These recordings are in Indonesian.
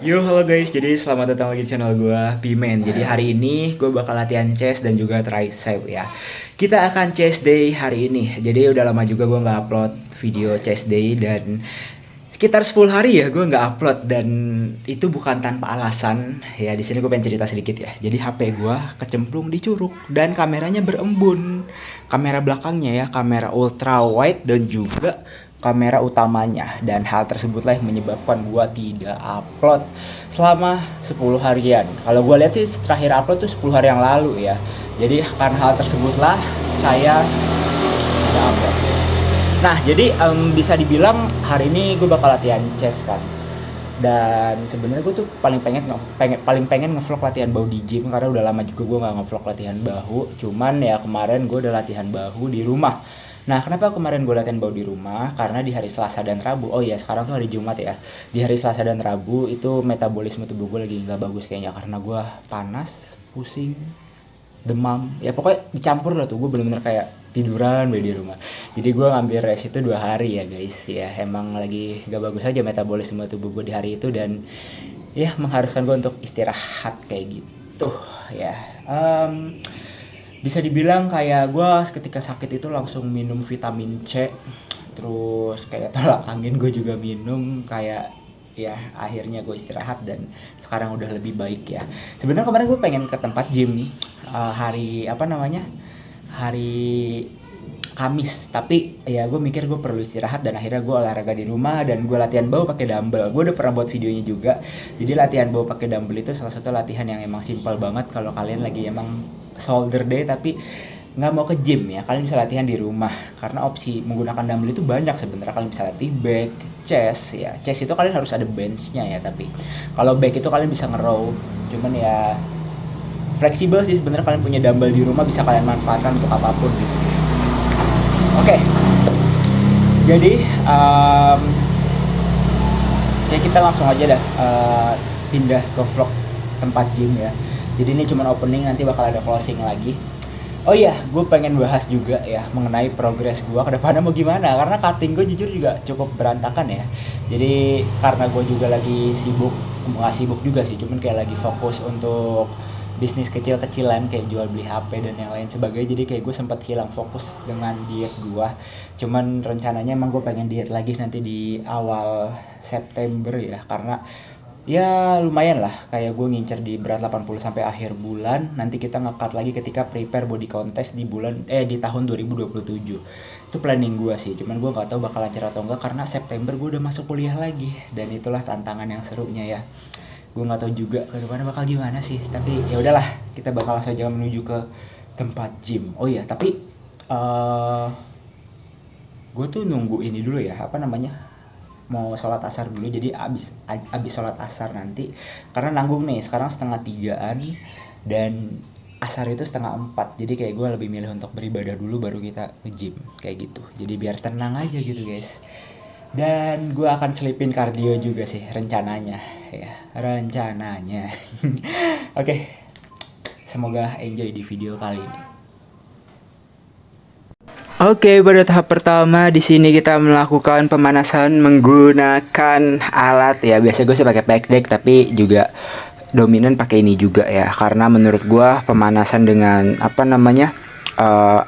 Yo, halo guys. Jadi selamat datang lagi di channel gue, Pimen. Jadi hari ini gue bakal latihan chest dan juga tricep ya. Kita akan chest day hari ini. Jadi udah lama juga gue nggak upload video chest day dan sekitar 10 hari ya gue nggak upload, dan itu bukan tanpa alasan ya. Di sini gue pengen cerita sedikit ya. Jadi HP gue kecemplung di curug dan kameranya berembun. Kamera belakangnya ya, kamera ultra wide dan juga kamera utamanya, dan hal tersebutlah yang menyebabkan gua tidak upload selama 10 harian. Kalau gua lihat sih terakhir upload tuh 10 hari yang lalu ya. Jadi karena hal tersebutlah saya tidak upload, guys. Nah, jadi bisa dibilang hari ini gue bakal latihan chest kan. Dan sebenarnya gue tuh paling pengen ngevlog latihan bahu di gym, karena udah lama juga gue nggak ngevlog latihan bahu. Cuman ya kemarin gue udah latihan bahu di rumah. Nah, kenapa kemarin gue latihan bahu di rumah? Karena di hari Selasa dan Rabu, oh iya sekarang tuh hari Jumat ya. Di hari Selasa dan Rabu itu metabolisme tubuh gue lagi nggak bagus kayaknya, karena gue panas, pusing, demam. Ya pokoknya dicampur lah tuh, gue bener-bener kayak tiduran di rumah. Jadi gue ngambil rest itu 2 hari ya guys. Ya emang lagi gak bagus aja metabolisme tubuh gue di hari itu, dan ya mengharuskan gue untuk istirahat kayak gitu ya. Bisa dibilang kayak gue ketika sakit itu langsung minum vitamin C, terus kayak tolak angin gue juga minum, kayak ya akhirnya gue istirahat dan sekarang udah lebih baik ya. Sebenarnya kemarin gue pengen ke tempat gym nih, hari apa namanya, hari Kamis, tapi ya gue mikir gue perlu istirahat dan akhirnya gue olahraga di rumah dan gue latihan bahu pakai dumbbell. Gue udah pernah buat videonya juga. Jadi latihan bahu pakai dumbbell itu salah satu latihan yang emang simpel banget kalau kalian lagi emang shoulder day tapi nggak mau ke gym ya. Kalian bisa latihan di rumah karena opsi menggunakan dumbbell itu banyak sebenarnya. Kalian bisa latih back, chest ya. Chest itu kalian harus ada benchnya ya, tapi kalau back itu kalian bisa ngerow. Cuman ya fleksibel sih sebenarnya, kalian punya dumbbell di rumah bisa kalian manfaatkan untuk apapun gitu. Oke, jadi ya kita langsung aja dah pindah ke vlog tempat gym ya. Jadi ini cuma opening, nanti bakal ada closing lagi. Oh iya, gue pengen bahas juga ya mengenai progres gue ke depannya mau gimana, karena cutting gue jujur juga cukup berantakan ya. Jadi karena gue juga lagi sibuk, nggak sibuk juga sih, cuman kayak lagi fokus untuk bisnis kecil-kecilan kayak jual beli HP dan yang lain sebagainya. Jadi kayak gue sempat hilang fokus dengan diet gue. Cuman rencananya emang gue pengen diet lagi nanti di awal September ya, karena ya lumayan lah kayak gue ngincer di berat 80 sampai akhir bulan. Nanti kita nge-cut lagi ketika prepare body contest di di tahun 2027. Itu planning gue sih, cuman gue nggak tahu bakal lancar atau enggak karena September gue udah masuk kuliah lagi, dan itulah tantangan yang serunya ya. Gue nggak tahu juga ke depannya bakal gimana sih, tapi ya udahlah, kita bakal langsung aja menuju ke tempat gym. Oh iya, tapi gue tuh nunggu ini dulu ya, apa namanya, mau sholat asar dulu. Jadi abis sholat asar nanti, karena nanggung nih sekarang 2:30-an dan asar itu 3:30. Jadi kayak gue lebih milih untuk beribadah dulu baru kita ke gym kayak gitu. Jadi biar tenang aja gitu guys. Dan gue akan selipin kardio juga sih rencananya ya, rencananya. Oke, semoga enjoy di video kali ini. Oke, pada tahap pertama di sini kita melakukan pemanasan menggunakan alat ya. Biasa gue sih pakai pec deck, tapi juga dominan pakai ini juga ya, karena menurut gue pemanasan dengan apa namanya,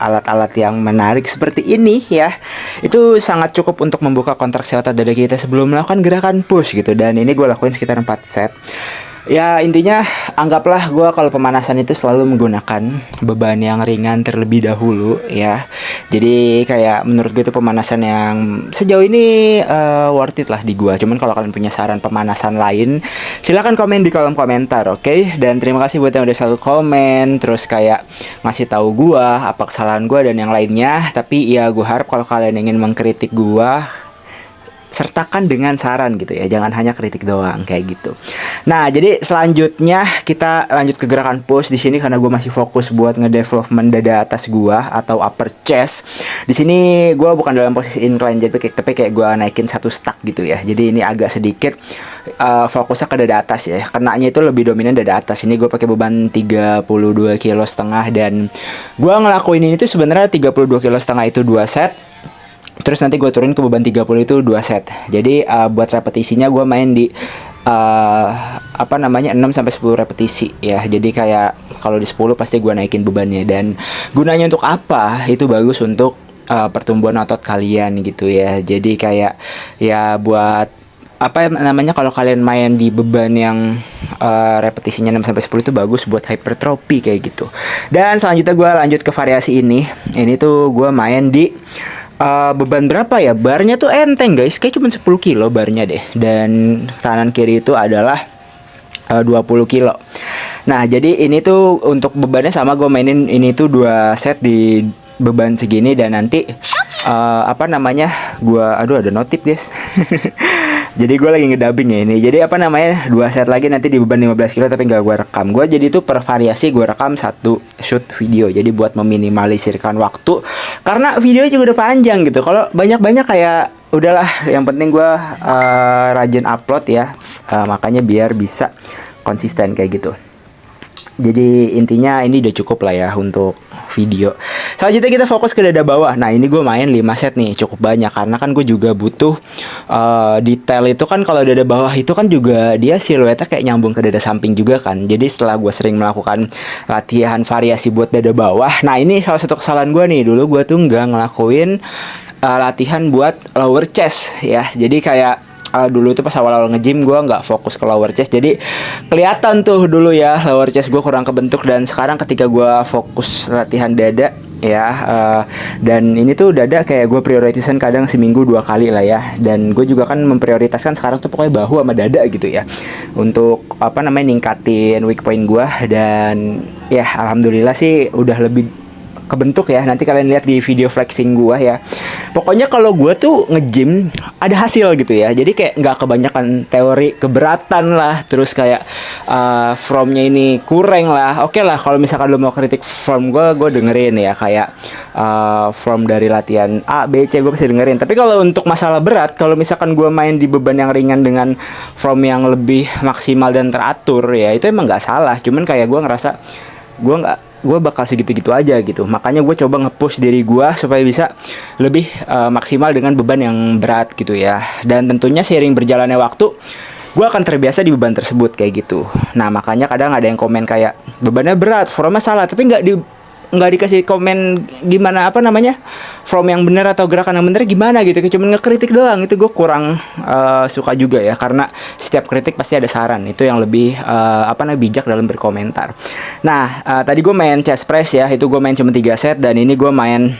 alat-alat yang menarik seperti ini ya, itu sangat cukup untuk membuka kontraksi otot dada kita sebelum melakukan gerakan push gitu. Dan ini gue lakuin sekitar 4 set. Ya intinya anggaplah gue kalau pemanasan itu selalu menggunakan beban yang ringan terlebih dahulu ya. Jadi kayak menurut gue itu pemanasan yang sejauh ini worth it lah di gue. Cuman kalau kalian punya saran pemanasan lain, silahkan komen di kolom komentar, oke? Dan terima kasih buat yang udah selalu komen, terus kayak ngasih tahu gue apa kesalahan gue dan yang lainnya. Tapi ya gue harap kalau kalian ingin mengkritik gue, sertakan dengan saran gitu ya, jangan hanya kritik doang kayak gitu. Nah, jadi selanjutnya kita lanjut ke gerakan push di sini, karena gue masih fokus buat ngedevelopment dada atas gue atau upper chest. Di sini gue bukan dalam posisi incline, tapi kayak gue naikin satu stack gitu ya. Jadi ini agak sedikit fokusnya ke dada atas ya. Kenanya itu lebih dominan dada atas. Ini gue pakai beban 32,5 kilo, dan gue ngelakuin ini tuh sebenarnya 32,5 kilo itu 2 set. Terus nanti gue turunin ke beban 30 itu 2 set. Jadi buat repetisinya gue main di uh, 6 sampai 10 repetisi ya. Jadi kayak kalau di 10 pasti gue naikin bebannya, dan gunanya untuk apa? Itu bagus untuk pertumbuhan otot kalian gitu ya. Jadi kayak ya buat kalau kalian main di beban yang repetisinya 6 sampai 10 itu bagus buat hypertrophy kayak gitu. Dan selanjutnya gue lanjut ke variasi ini. Ini tuh gue main di beban berapa ya? Barnya tuh enteng guys, kayak cuma 10 kilo barnya deh. Dan kanan kiri itu adalah 20 kilo. Nah, jadi ini tuh untuk bebannya sama, gue mainin ini tuh 2 set di beban segini, dan nanti aduh ada notif guys. Jadi gue lagi ngedubbing ya ini. Jadi 2 set lagi nanti di beban 15 kilo tapi nggak gue rekam. Gue jadi itu per variasi gue rekam 1 shoot video. Jadi buat meminimalisirkan waktu, karena videonya juga udah panjang gitu. Kalau banyak-banyak kayak udahlah, yang penting gue rajin upload ya. Makanya biar bisa konsisten kayak gitu. Jadi intinya ini udah cukup lah ya untuk video. Selanjutnya kita fokus ke dada bawah. Nah, ini gue main 5 set nih, cukup banyak karena kan gue juga butuh detail itu kan. Kalau dada bawah itu kan juga dia siluetnya kayak nyambung ke dada samping juga kan. Jadi setelah gue sering melakukan latihan variasi buat dada bawah, nah ini salah satu kesalahan gue nih. Dulu gue tuh nggak ngelakuin latihan buat lower chest ya. Jadi kayak dulu itu pas awal-awal nge-gym gue nggak fokus ke lower chest, jadi kelihatan tuh dulu ya lower chest gue kurang kebentuk. Dan sekarang ketika gue fokus latihan dada ya, dan ini tuh dada kayak gue prioritisan kadang seminggu 2 kali lah ya. Dan gue juga kan memprioritaskan sekarang tuh pokoknya bahu sama dada gitu ya, untuk ningkatin weak point gue. Dan ya alhamdulillah sih udah lebih kebentuk ya. Nanti kalian lihat di video flexing gua ya. Pokoknya kalau gua tuh nge-gym ada hasil gitu ya. Jadi kayak nggak kebanyakan teori keberatan lah. Terus kayak formnya ini kurang lah. Oke lah, kalau misalkan lo mau kritik form gua dengerin ya. Kayak form dari latihan A, B, C gua pasti dengerin. Tapi kalau untuk masalah berat, kalau misalkan gua main di beban yang ringan dengan form yang lebih maksimal dan teratur ya, itu emang nggak salah. Cuman kayak gua ngerasa gue bakal segitu-gitu aja gitu. Makanya gue coba nge-push diri gue supaya bisa lebih maksimal dengan beban yang berat gitu ya. Dan tentunya seiring berjalannya waktu, gue akan terbiasa di beban tersebut kayak gitu. Nah, makanya kadang ada yang komen kayak bebannya berat, formnya salah, tapi nggak dikasih komen gimana form yang benar atau gerakan yang benar gimana gitu. Cuma ngekritik doang. Itu gue kurang suka juga ya, karena setiap kritik pasti ada saran. Itu yang lebih bijak dalam berkomentar. Nah, tadi gue main chest press ya, itu gue main cuma 3 set. Dan ini gue main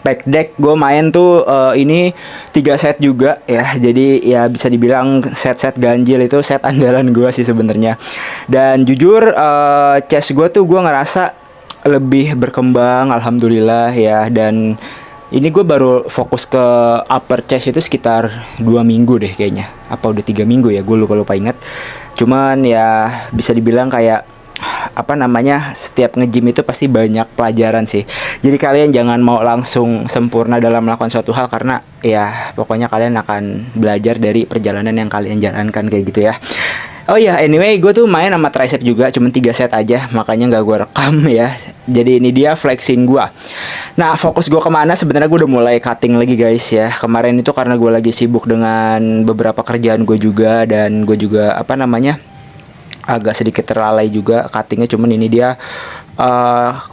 back deck, gue main tuh ini 3 set juga ya. Jadi ya bisa dibilang set-set ganjil itu set andalan gue sih sebenarnya. Dan jujur chest gue tuh gue ngerasa lebih berkembang alhamdulillah ya. Dan ini gue baru fokus ke upper chest itu sekitar 2 minggu deh kayaknya. Apa udah 3 minggu ya, gue lupa ingat. Cuman ya bisa dibilang kayak setiap nge-gym itu pasti banyak pelajaran sih. Jadi kalian jangan mau langsung sempurna dalam melakukan suatu hal, karena ya pokoknya kalian akan belajar dari perjalanan yang kalian jalankan kayak gitu ya. Oh ya, anyway, gue tuh main sama tricep juga, cuma 3 set aja, makanya nggak gue rekam ya. Jadi ini dia flexing gue. Nah, fokus gue kemana? Sebenarnya gue udah mulai cutting lagi guys ya. Kemarin itu karena gue lagi sibuk dengan beberapa kerjaan gue juga, dan gue juga agak sedikit terlalai juga cuttingnya. Cuman ini dia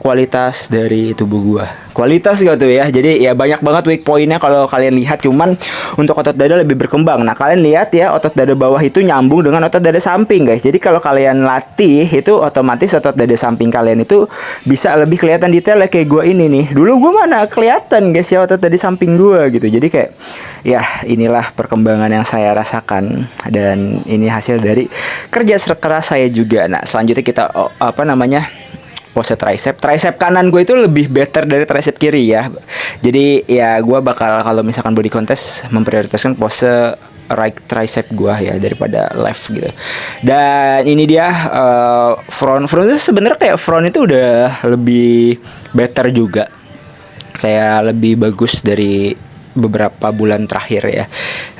kualitas dari tubuh gua. Kualitas gak tuh ya. Jadi ya banyak banget weak point-nya kalau kalian lihat. Cuman untuk otot dada lebih berkembang. Nah, kalian lihat ya, otot dada bawah itu nyambung dengan otot dada samping guys. Jadi kalau kalian latih itu otomatis otot dada samping kalian itu bisa lebih kelihatan detail ya, kayak gua ini nih. Dulu gua mana kelihatan guys ya otot dada samping gua gitu. Jadi kayak ya inilah perkembangan yang saya rasakan, dan ini hasil dari kerja keras saya juga. Nah, selanjutnya kita pose tricep kanan gue itu lebih better dari tricep kiri ya. Jadi ya gue bakal kalau misalkan body contest memprioritaskan pose right tricep gue ya daripada left gitu. Dan ini dia front itu sebenarnya kayak front itu udah lebih better juga, kayak lebih bagus dari beberapa bulan terakhir ya.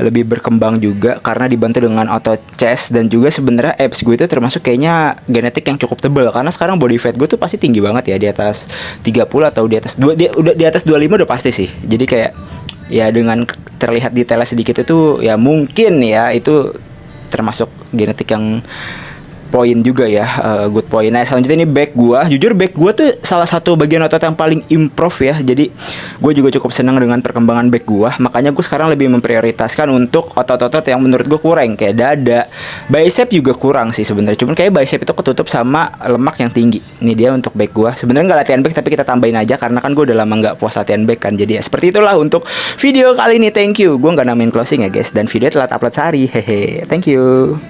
Lebih berkembang juga karena dibantu dengan otot chest, dan juga sebenarnya abs gue itu termasuk kayaknya genetik yang cukup tebal, karena sekarang body fat gue tuh pasti tinggi banget ya, di atas 30 atau di atas udah di atas 25 udah pasti sih. Jadi kayak ya dengan terlihat detailnya sedikit itu ya mungkin ya itu termasuk genetik yang poin juga ya, good point. Nah selanjutnya ini back gua. Jujur back gua tuh salah satu bagian otot yang paling improve ya. Jadi gue juga cukup senang dengan perkembangan back gua. Makanya gue sekarang lebih memprioritaskan untuk otot-otot yang menurut gue kurang, kayak dada, bicep juga kurang sih sebenarnya. Cuman kayak bicep itu ketutup sama lemak yang tinggi. Ini dia untuk back gua. Sebenarnya nggak latihan back tapi kita tambahin aja karena kan gue udah lama nggak puas latihan back kan. Jadi ya seperti itulah untuk video kali ini. Thank you. Gue nggak namain closing ya guys. Dan video telat upload sehari. Hehe. Thank you.